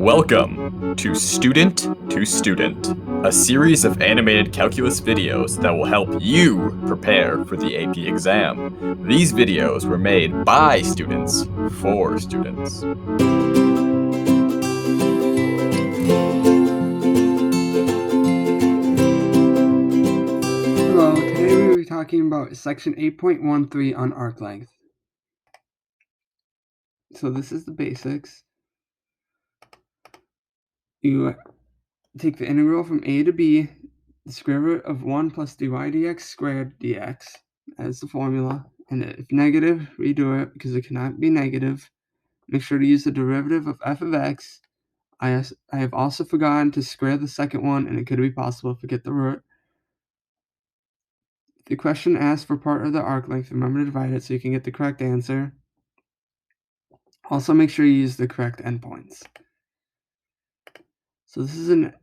Welcome to Student, a series of animated calculus videos that will help you prepare for the AP exam. These videos were made by students for students. Hello, today we will be talking about section 8.13 on arc length. So this is the basics. You take the integral from a to b, the square root of 1 plus dy dx squared dx as the formula, and if negative, redo it because it cannot be negative. Make sure to use the derivative of f of x. I have also forgotten to square the second one, and it could be possible to forget the root. If the question asks for part of the arc length, remember to divide it so you can get the correct answer. Also, make sure you use the correct endpoints. So this is a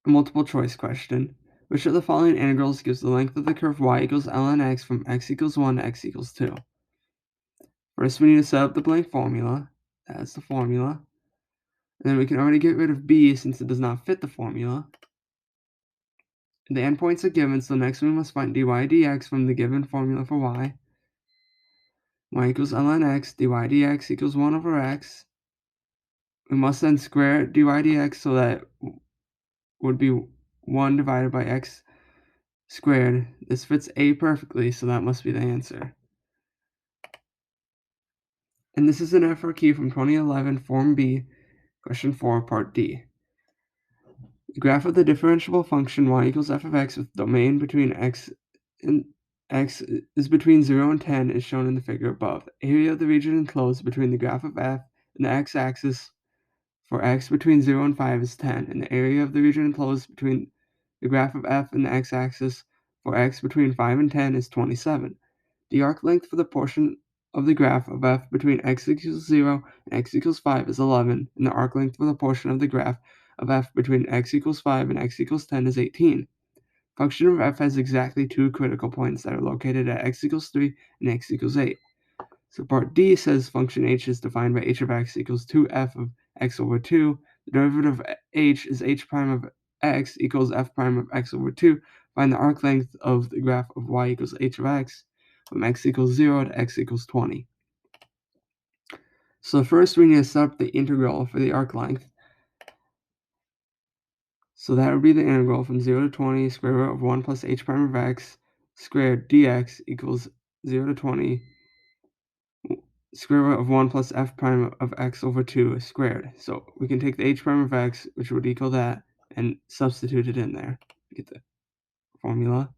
multiple choice question. Which of the following integrals gives the length of the curve y equals ln x from x equals 1 to x equals 2? First, we need to set up the blank formula. That's the formula. And then we can already get rid of b since it does not fit the formula. The endpoints are given, so next we must find dy dx from the given formula for y. Y equals ln x, dy dx equals 1 over x. We must then square dy dx, so that would be 1 divided by x squared. This fits a perfectly, so that must be the answer. And this is an FRQ from 2011, Form B, Question 4, Part D. The graph of the differentiable function y equals f of x with domain between x and x is between 0 and 10 is shown in the figure above. Area of the region enclosed between the graph of f and the x-axis for x between 0 and 5 is 10, and the area of the region enclosed between the graph of f and the x-axis for x between 5 and 10 is 27. The arc length for the portion of the graph of f between x equals 0 and x equals 5 is 11, and the arc length for the portion of the graph of f between x equals 5 and x equals 10 is 18. Function of f has exactly two critical points that are located at x equals 3 and x equals 8. So part D says function h is defined by h of x equals 2f of x over 2. The derivative of h is h prime of x equals f prime of x over 2. Find the arc length of the graph of y equals h of x from x equals 0 to x equals 20. So first we need to set up the integral for the arc length. So that would be the integral from 0 to 20 square root of 1 plus h prime of x squared dx equals 0 to 20 square root of 1 plus f prime of x over 2 squared. So we can take the h prime of x, which would equal that, and substitute it in there. Get the formula.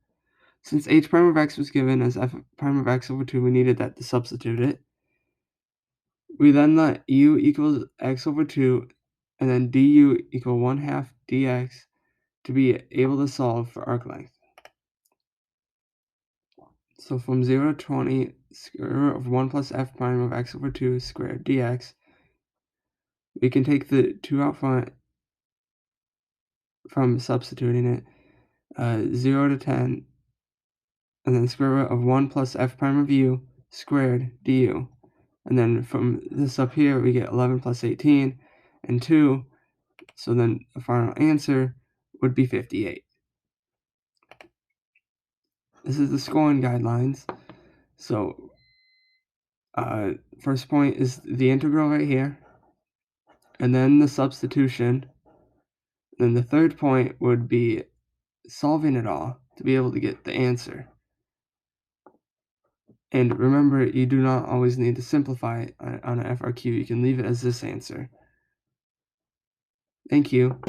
Since h prime of x was given as f prime of x over 2, we needed that to substitute it. We then let u equals x over 2, and then du equal 1/2 dx to be able to solve for arc length. So from 0 to 20, square root of 1 plus f prime of x over 2 squared dx, we can take the 2 out front from substituting it, 0 to 10, and then square root of 1 plus f prime of u squared du. And then from this up here, we get 11 plus 18 and 2. So then the final answer would be 58. This is the scoring guidelines. So first point is the integral right here, and then the substitution. Then the third point would be solving it all to be able to get the answer. And remember, you do not always need to simplify it on an FRQ. You can leave it as this answer. Thank you.